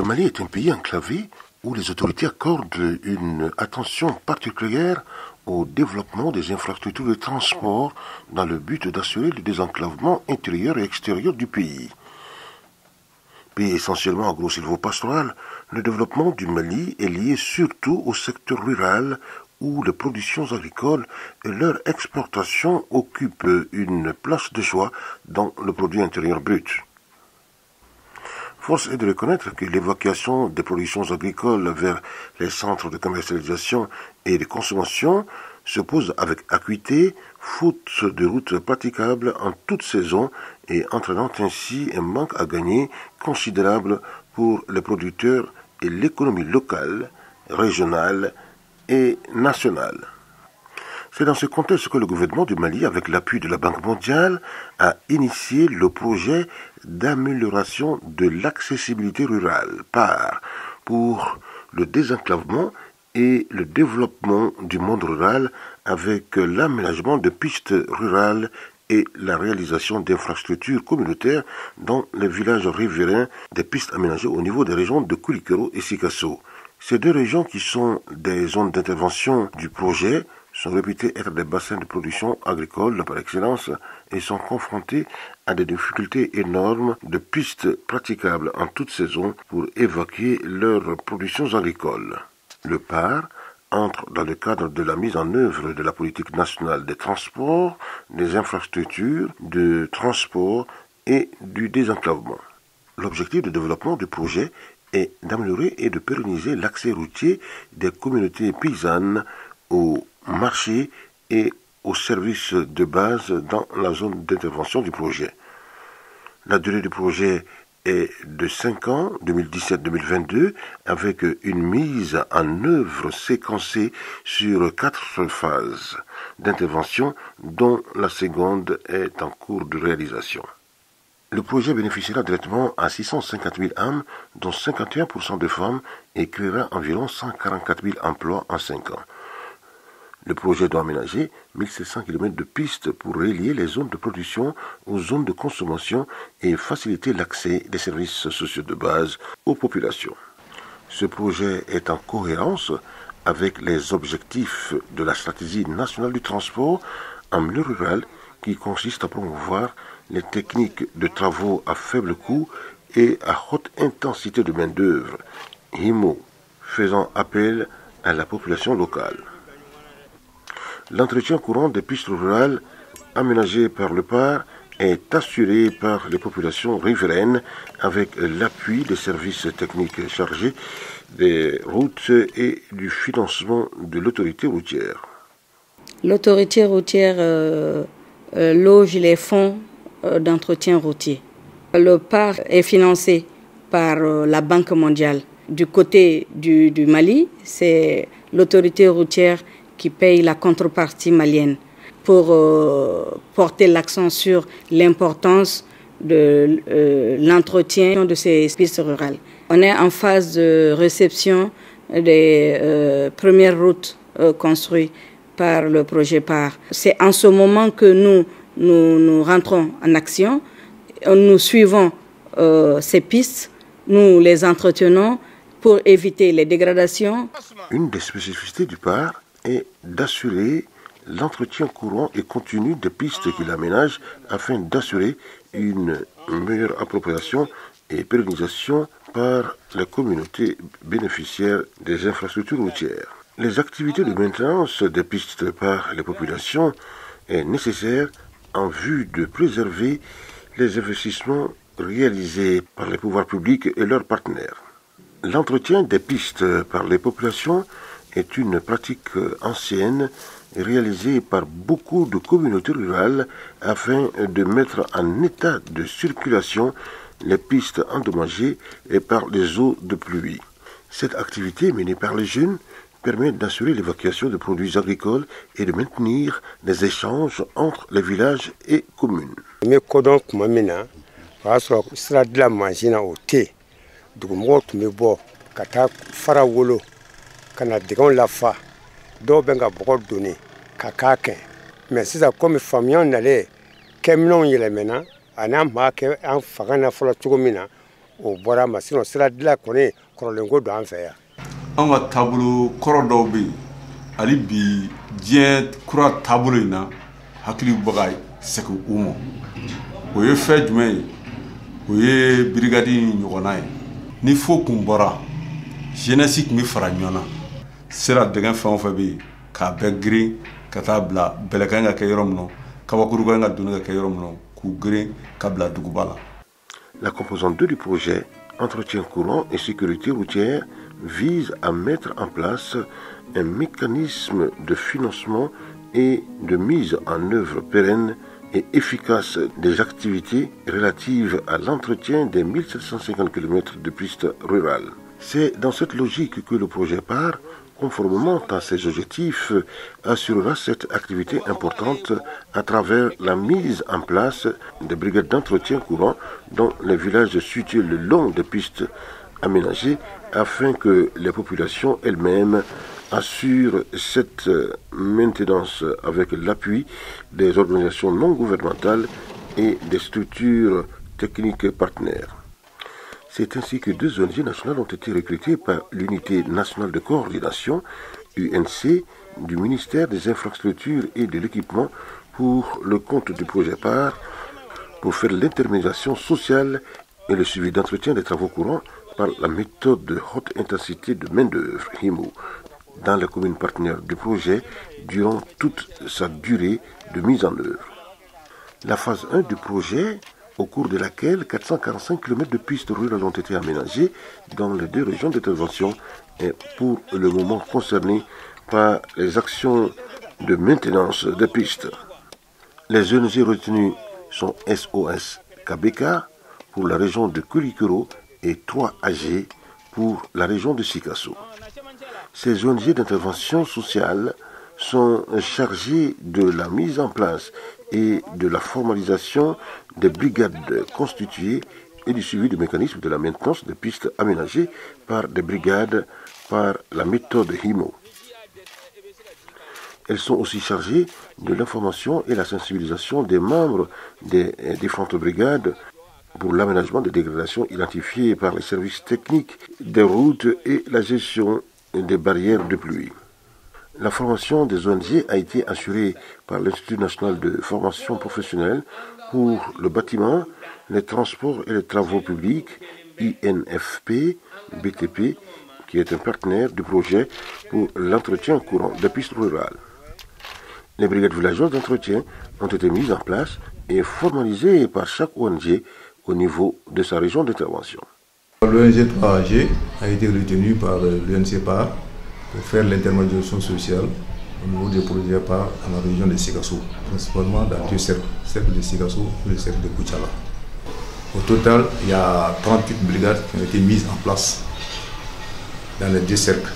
Mali est un pays enclavé où les autorités accordent une attention particulière au développement des infrastructures de transport dans le but d'assurer le désenclavement intérieur et extérieur du pays. Pays essentiellement agro-silvopastoral, le développement du Mali est lié surtout au secteur rural où les productions agricoles et leur exportation occupent une place de choix dans le produit intérieur brut. Force est de reconnaître que l'évacuation des productions agricoles vers les centres de commercialisation et de consommation se pose avec acuité, faute de routes praticables en toute saison et entraînant ainsi un manque à gagner considérable pour les producteurs et l'économie locale, régionale et nationale. C'est dans ce contexte que le gouvernement du Mali, avec l'appui de la Banque mondiale, a initié le projet d'amélioration de l'accessibilité rurale PAR pour le désenclavement et le développement du monde rural avec l'aménagement de pistes rurales et la réalisation d'infrastructures communautaires dans les villages riverains, des pistes aménagées au niveau des régions de Koulikoro et Sikasso. Ces deux régions qui sont des zones d'intervention du projet sont réputées être des bassins de production agricole par excellence et sont confrontés à des difficultés énormes de pistes praticables en toute saison pour évacuer leurs productions agricoles. Le PAR entre dans le cadre de la mise en œuvre de la politique nationale des transports, des infrastructures, de transport et du désenclavement. L'objectif de développement du projet est d'améliorer et de pérenniser l'accès routier des communautés paysannes aux marchés et aux services de base dans la zone d'intervention du projet. La durée du projet est de 5 ans, 2017-2022, avec une mise en œuvre séquencée sur 4 phases d'intervention, dont la seconde est en cours de réalisation. Le projet bénéficiera directement à 650 000 âmes, dont 51% de femmes, et créera environ 144 000 emplois en 5 ans. Le projet doit aménager 1700 km de pistes pour relier les zones de production aux zones de consommation et faciliter l'accès des services sociaux de base aux populations. Ce projet est en cohérence avec les objectifs de la stratégie nationale du transport en milieu rural qui consiste à promouvoir les techniques de travaux à faible coût et à haute intensité de main-d'œuvre, HIMO, faisant appel à la population locale. L'entretien courant des pistes rurales aménagées par le PAR est assuré par les populations riveraines avec l'appui des services techniques chargés des routes et du financement de l'autorité routière. L'autorité routière loge les fonds d'entretien routier. Le PAR est financé par la Banque mondiale. Du côté du Mali, c'est l'autorité routière qui paye la contrepartie malienne pour porter l'accent sur l'importance de l'entretien de ces pistes rurales. On est en phase de réception des premières routes construites par le projet PAR. C'est en ce moment que nous rentrons en action. Nous suivons ces pistes, nous les entretenons pour éviter les dégradations. Une des spécificités du PAR est d'assurer l'entretien courant et continu des pistes qu'il aménage afin d'assurer une meilleure appropriation et pérennisation par les communautés bénéficiaires des infrastructures routières. Les activités de maintenance des pistes par les populations est nécessaire en vue de préserver les investissements réalisés par les pouvoirs publics et leurs partenaires. L'entretien des pistes par les populations est une pratique ancienne réalisée par beaucoup de communautés rurales afin de mettre en état de circulation les pistes endommagées par les eaux de pluie. Cette activité menée par les jeunes permet d'assurer l'évacuation de produits agricoles et de maintenir les échanges entre les villages et communes. Kana digon la fa do benga bogo doni kakake mais sisan comme famion nale keminon yelemena ana ma ke an fagana folo cogo mina o bɔra ma sinon sira dilan kɔni kɔrɔlen ko don an fɛ yan. An ka taabolo kɔrɔ dɔw bɛ yen hali bi diɲɛ kura taabolo in na hakili bɛ ka segin u ma o ye fɛn jumɛn ye o ye birigadi ɲɔgɔnna ye ni fo kun bɔra jeunesse tun bɛ fara ɲɔgɔn na sira dɛgɛ fɛn o fɛn bɛ yen k'a bɛɛ girin ka taa bila bɛlɛ ka kan ka kɛ yɔrɔ min na kabakuru ka kan ka donni ka kɛ yɔrɔ min na k'u girin ka bila duguba la. La composante 2 du projet, entretien courant et sécurité routière, vise à mettre en place un mécanisme de financement et de mise en œuvre pérenne et efficace des activités relatives à l'entretien des 1750 km de pistes rurales. C'est dans cette logique que le projet PAR, conformément à ses objectifs, assurera cette activité importante à travers la mise en place des brigades d'entretien courant dans les villages situés le long des pistes aménagées afin que les populations elles-mêmes assurent cette maintenance avec l'appui des organisations non gouvernementales et des structures techniques partenaires. C'est ainsi que 2 ONG nationales ont été recrutées par l'Unité nationale de coordination, UNC, du ministère des Infrastructures et de l'Équipement pour le compte du projet PAR, pour faire l'intermédiation sociale et le suivi d'entretien des travaux courants par la méthode de haute intensité de main-d'œuvre, HIMO, dans les communes partenaires du projet durant toute sa durée de mise en œuvre. La phase 1 du projet, au cours de laquelle 445 km de pistes rurales ont été aménagées dans les 2 régions d'intervention, est pour le moment concernée par les actions de maintenance des pistes. Les ONG retenues sont SOS KBK pour la région de Kulikoro et 3AG pour la région de Sikasso. Ces ONG d'intervention sociale sont chargées de la mise en place et de la formalisation des brigades constituées et du suivi du mécanisme de la maintenance des pistes aménagées par des brigades par la méthode HIMO. Elles sont aussi chargées de l'information et la sensibilisation des membres des différentes brigades pour l'aménagement des dégradations identifiées par les services techniques des routes et la gestion des barrières de pluie. La formation des ONG a été assurée par l'Institut national de formation professionnelle pour le bâtiment, les transports et les travaux publics, INFP, BTP, qui est un partenaire du projet pour l'entretien courant des pistes rurales. Les brigades villageoises d'entretien ont été mises en place et formalisées par chaque ONG au niveau de sa région d'intervention. L'ONG 3AG a été retenu par l'UNC PAR pour faire l'intermédiation sociale au niveau des projets PAR dans la région de Sikasso, principalement dans 2 cercles, le cercle de Sikasso et le cercle de Kuchala. Au total, il y a 38 brigades qui ont été mises en place dans les 2 cercles.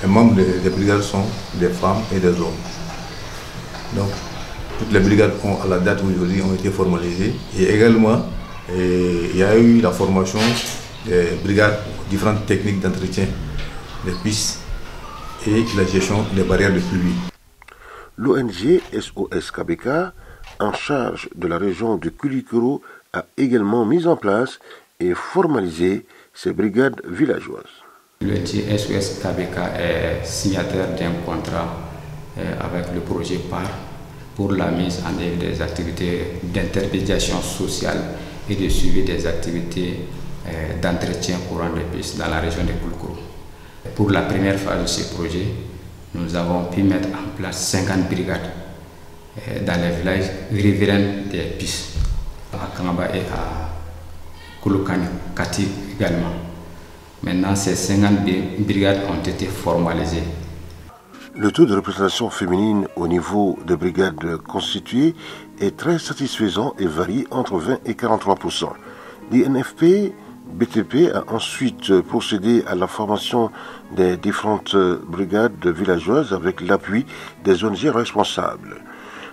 Les membres des brigades sont des femmes et des hommes. Donc, toutes les brigades à la date d'aujourd'hui ont été formalisées et également il y a eu la formation des brigades, différentes techniques d'entretien des pistes et la gestion des barrières de pluie. L'ONG SOS KBK, en charge de la région de Kulikoro, a également mis en place et formalisé ces brigades villageoises. L'ONG SOS KBK est signataire d'un contrat avec le projet PAR pour la mise en œuvre des activités d'intermédiation sociale et de suivi des activités d'entretien courant des pistes dans la région de Kulikoro. Pour la première phase de ce projet, nous avons pu mettre en place 50 brigades dans les villages riverains des pistes, à Kangaba et à Kulukani, Kati également. Maintenant, ces 50 brigades ont été formalisées. Le taux de représentation féminine au niveau des brigades constituées est très satisfaisant et varie entre 20 et 43%. L'INFP BTP a ensuite procédé à la formation des différentes brigades villageoises avec l'appui des ONG responsables.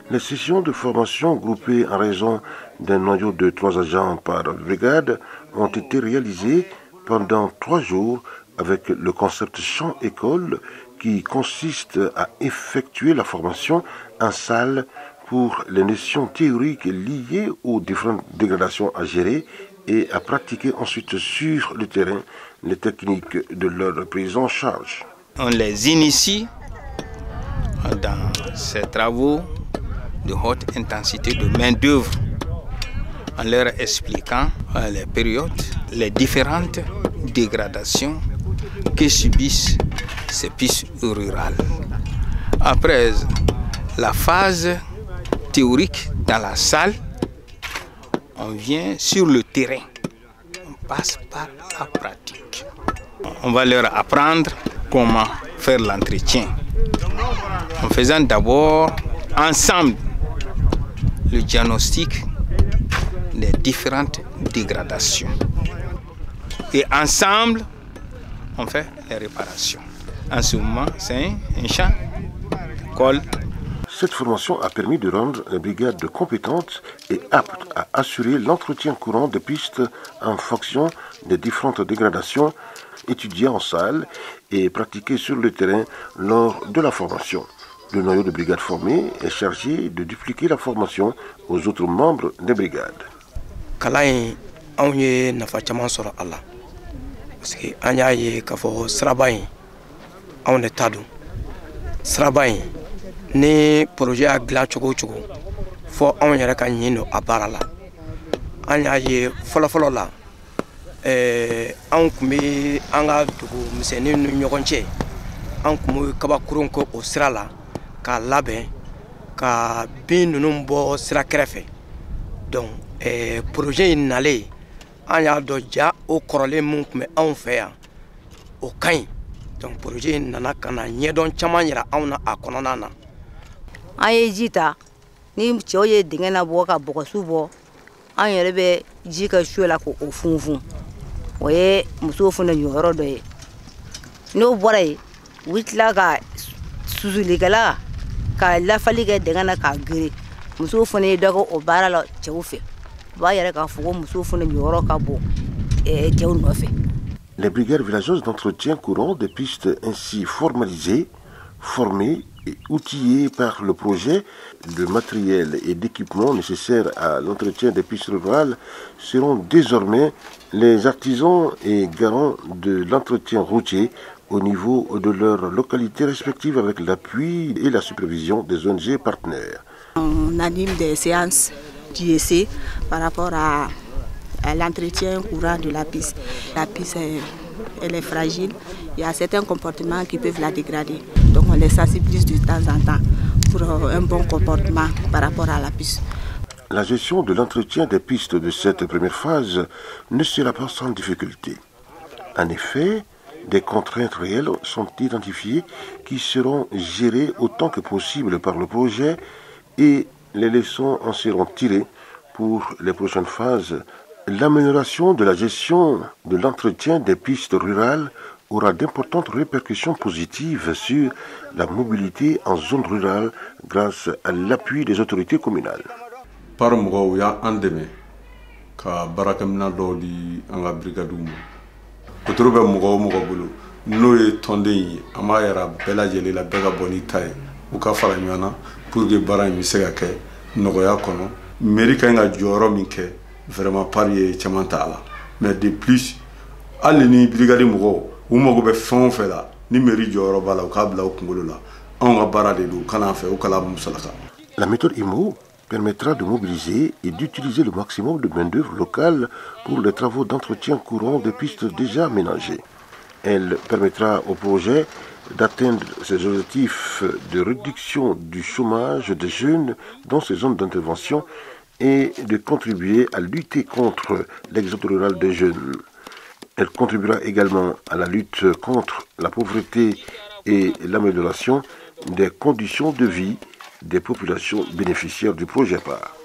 Les sessions de formation groupées en raison d'un noyau de 3 agents par brigade ont été réalisées pendant 3 jours avec le concept champ-école qui consiste à effectuer la formation en salle pour les notions théoriques liées aux différentes dégradations à gérer et à pratiquer ensuite sur le terrain les techniques de leur prise en charge. On les initie dans ces travaux de haute intensité de main-d'œuvre en leur expliquant les périodes, les différentes dégradations que subissent ces pistes rurales. Après la phase théorique dans la salle, on vient sur le terrain, on passe par la pratique. On va leur apprendre comment faire l'entretien en faisant d'abord ensemble le diagnostic des différentes dégradations. Et ensemble, on fait les réparations. En ce moment, c'est un champ d'école. Cette formation a permis de rendre les brigades compétentes et aptes à assurer l'entretien courant des pistes en fonction des différentes dégradations étudiées en salle et pratiquées sur le terrain lors de la formation. Le noyau de brigade formé est chargé de dupliquer la formation aux autres membres des brigades. Kalain on ye nafa caman sɔrɔ a la parce que an y'a ye k'a fɔ siraba in anw de ta don siraba in ni projet y'a dilan cogo o cogo fɔ anw yɛrɛ ka ɲin don a baara la an y'a ye fɔlɔfɔlɔ la anw kun bɛ an ka dugu misɛnninw ni ɲɔgɔn cɛ an kun bɛ kabakurun kɛ o sira la k'a labɛn ka bin ninnu bɔ sira kɛrɛfɛ donc projet in nalen an y'a dɔn ja o kɔrɔlen mun tun bɛ anw fɛ yan o ka ɲi donc projet in nana ka na ɲɛdɔn caman yira anw na a kɔnɔna na. An ye ji ta ni cɛw ye dingɛ labɔ ka bɔgɔsu bɔ an yɛrɛ bɛ ji kɛ su la k'o funfun o ye musow fana jɔyɔrɔ dɔ ye n'o bɔra yen u bɛ tila ka susulikɛla ka lafali kɛ dingɛ na k'a gere musow fana ye dɔ kɛ o baara la cɛw fɛ. Les brigades villageoses d'entretien courant des pistes ainsi formalisées, formées et outillées par le projet de matériel et d'équipement nécessaires à l'entretien des pistes rurales seront désormais les artisans et garants de l'entretien routier au niveau de leurs localités respectives avec l'appui et la supervision des ONG partenaires. On anime des séances d'essai par rapport à l'entretien courant de la piste. La piste, elle est fragile. Il y a certains comportements qui peuvent la dégrader. Donc on les sensibilise de temps en temps pour un bon comportement par rapport à la piste. La gestion de l'entretien des pistes de cette première phase ne sera pas sans difficulté. En effet, des contraintes réelles sont identifiées qui seront gérées autant que possible par le projet et les leçons en seront tirées pour les prochaines phases. L'amélioration de la gestion de l'entretien des pistes rurales aura d'importantes répercussions positives sur la mobilité en zone rurale grâce à l'appui des autorités communales. Par mɔgɔw y'a an dɛmɛ ka baarakɛminɛn dɔw di an ka brigadiw ma. Wotoro bɛ mɔgɔ o mɔgɔ bolo n'o ye tɔnden ye an b'a yira bɛɛ lajɛlen la bɛɛ ka bɔ n'i ta ye u ka fara ɲɔgɔn na pour que baara in bɛ se ka kɛ nɔgɔya kɔnɔ. Mairie ka ɲi ka jɔyɔrɔ min kɛ vraiment pari ye caman t'a la mais de plus hali ni brigade mɔgɔw u mago bɛ fɛn o fɛn la ni mairie jɔyɔrɔ b'a la u k'a bila u kunkolo la anw ka baara de don u kana fɛ u kala musalaka. La méthode IMO permettra de mobiliser et d'utiliser le maximum de main-d'œuvre locale pour les travaux d'entretien courant des pistes déjà aménagées. Elle permettra au projet d'atteindre ses objectifs de réduction du chômage des jeunes dans ces zones d'intervention et de contribuer à lutter contre l'exode rural des jeunes. Elle contribuera également à la lutte contre la pauvreté et l'amélioration des conditions de vie des populations bénéficiaires du projet PAR.